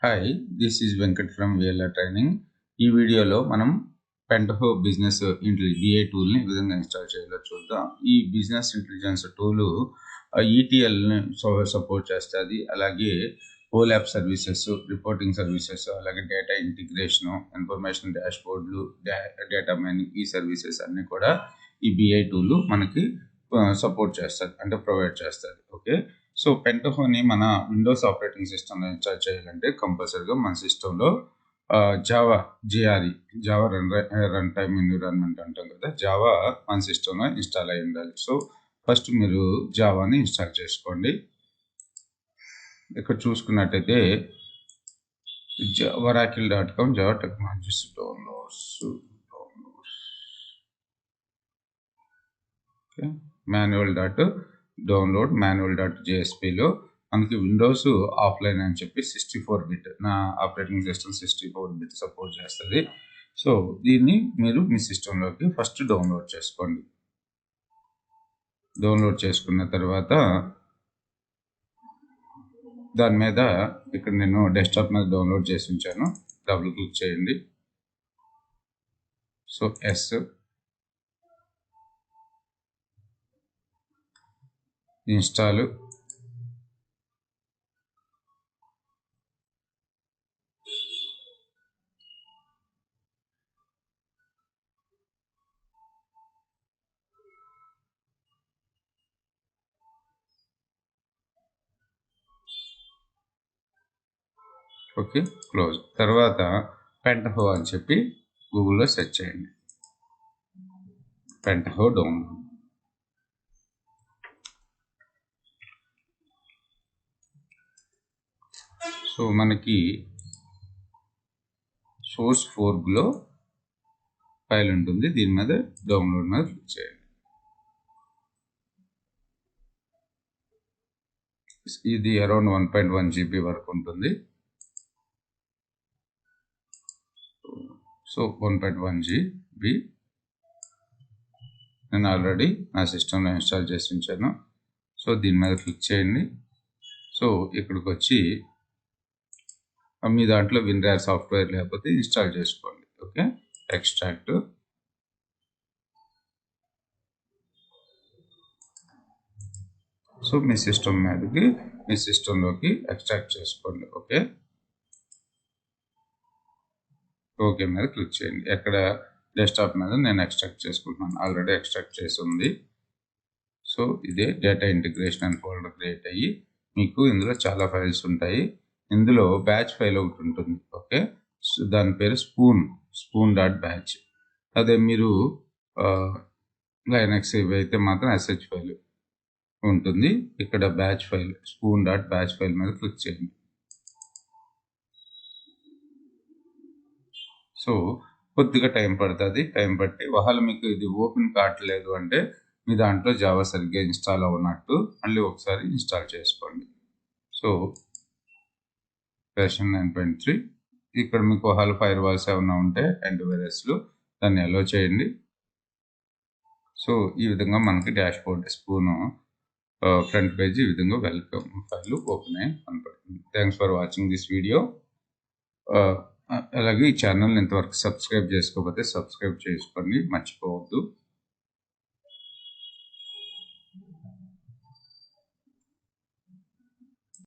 Hi, this is Venkat from VLR training. ఈ వీడియోలో మనం పెంటహో బిజినెస్ ఇంటెలిజెన్స్ BI టూల్ని ఏ విధంగా ఇన్స్టాల్ చేయాలో చూద్దాం. ఈ బిజినెస్ ఇంటెలిజెన్స్ టూలు ETLని సపోర్ట్ చేస్తుంది. అలాగే OLAP సర్వీసెస్, రిపోర్టింగ్ సర్వీసెస్, అలాగే డేటా ఇంటిగ్రేషను, ఇన్ఫర్మేషన్ డాష్బోర్డ్లు, డేటా మైనింగ్, ఈ సర్వీసెస్ అన్నీ కూడా ఈ BI టూలు మనకి సపోర్ట్ చేస్తుంది, అంటే ప్రొవైడ్ చేస్తుంది. ఓకే, సో పెంటహోని మన విండోస్ ఆపరేటింగ్ సిస్టమ్లో ఇన్స్టాల్ చేయాలంటే కంపల్సరీగా మన సిస్టంలో Java Java run time environment అంటాం కదా, జావా మన సిస్టంలో ఇన్స్టాల్ అయి ఉండాలి. సో ఫస్ట్ మీరు జావాని ఇన్స్టాల్ చేసుకోండి. ఇక్కడ చూసుకున్నట్టయితే oracle.com Java technologies downloads manual.jsp లో మనకి విండోస్ ఆఫ్లైన్ అని చెప్పి 64 బిట్, నా ఆపరేటింగ్ సిస్టమ్ 64 బిట్ సపోర్ట్ చేస్తుంది. సో దీన్ని మీరు మీ సిస్టంలోకి ఫస్ట్ డౌన్లోడ్ చేసుకోండి. డౌన్లోడ్ చేసుకున్న తర్వాత దాని మీద ఇక్కడ నేను డెస్క్టాప్ మీద డౌన్లోడ్ చేసి ఉంచాను, డబుల్ క్లిక్ చేయండి. So install, okay, close. తర్వాత పెంటహో అని చెప్పి గూగుల్లో సెర్చ్ చేయండి. పెంటహో డౌన్లోడ్. సో మనకి సోర్స్ 4లో ఫైల్ ఉంటుంది, దీని మీద డౌన్లోడ్ మీద క్లిక్ చేయండి. ఇది అరౌండ్ 1.1 GB వరకు ఉంటుంది. సో 1.1 GB నేను ఆల్రెడీ నా సిస్టంలో ఇన్స్టాల్ చేసి ఉంచాను. సో దీని మీద క్లిక్ చేయండి. సో ఇక్కడికి వచ్చి మీ దాంట్లో విన్రార్ సాఫ్ట్వేర్ లేకపోతే ఇన్స్టాల్ చేసుకోండి. Okay, extract. సో మీ సిస్టంలోకి ఎక్స్ట్రాక్ట్ చేసుకోండి. ఓకే, ఓకే మీద క్లిక్ చేయండి. ఎక్కడ డెస్క్టాప్ మీద నేను ఎక్స్ట్రాక్ట్ చేసుకుంటున్నాను, ఆల్రెడీ ఎక్స్ట్రాక్ట్ చేసి ఉంది. సో ఇదే డేటా ఇంటిగ్రేషన్ అని ఫోల్డర్ క్రియేట్ అయ్యి మీకు ఇందులో చాలా ఫైల్స్ ఉంటాయి. ఇందులో బ్యాచ్ ఫైల్ ఒకటి ఉంటుంది. ఓకే, సో దాని పేరు spoon.batch. అదే మీరు లైనక్స్ ఇవి అయితే మాత్రం SH ఫైల్ ఉంటుంది. ఇక్కడ బ్యాచ్ ఫైల్ spoon.batch ఫైల్ మీద క్లిక్ చేయండి. సో కొద్దిగా టైం పడుతుంది. టైం బట్టి ఒకవేళ మీకు ఇది ఓపెన్ కావట్లేదు అంటే మీ దాంట్లో జావా సరిగ్గా ఇన్స్టాల్ అవ్వనట్టు మళ్ళీ ఒకసారి ఇన్స్టాల్ చేసుకోండి. So version 9.3. ఇక్కడ మీకు ఒకవేళ ఫైర్ వాల్స్ ఏమైనా ఉంటే యాంటీవైరస్లు దాన్ని అలో చేయండి. సో ఈ విధంగా మనకి డాష్బోర్డ్ స్పూన్ ఫ్రంట్ పేజ్ ఈ విధంగా వెల్కమ్ ఫైల్ ఓపెన్ అయ్యి కనపడుతుంది. Thanks for watching this video. అలాగే ఈ ఛానల్ని ఇంతవరకు సబ్స్క్రైబ్ చేసుకోకపోతే సబ్స్క్రైబ్ చేసుకోండి, మర్చిపోవద్దు.